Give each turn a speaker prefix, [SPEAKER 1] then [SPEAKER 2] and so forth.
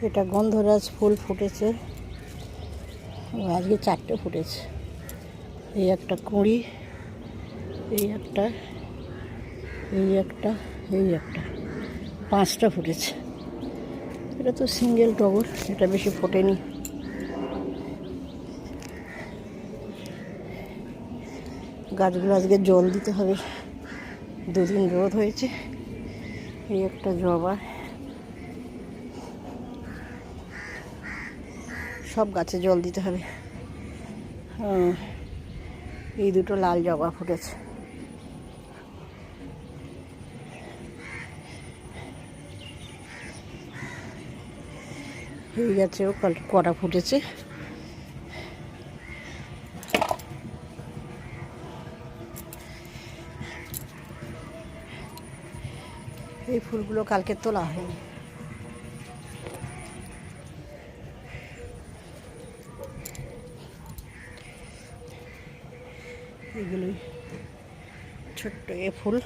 [SPEAKER 1] এটা গন্ধরাজ ফুল ফুটেছে, আজকে 4টে ফুটেছে। এই একটা কুঁড়ি, এই একটা, এই একটা, এই একটা, 5টা ফুটেছে। এটা তো সিঙ্গেল টগর, এটা বেশি ফোটেনি। গাছগুলো আজকে জল দিতে হবে, 2 দিন রোদ হয়েছে। এই একটা জবা, সব গাছে জল দিতে হবে। এই 2টো লাল জবা ফুটেছে। এই গাছেও কটা ফুটেছে। এই ফুলগুলো কালকে তোলা হয়নি। এগুলোই ছোট্ট এ ফুল।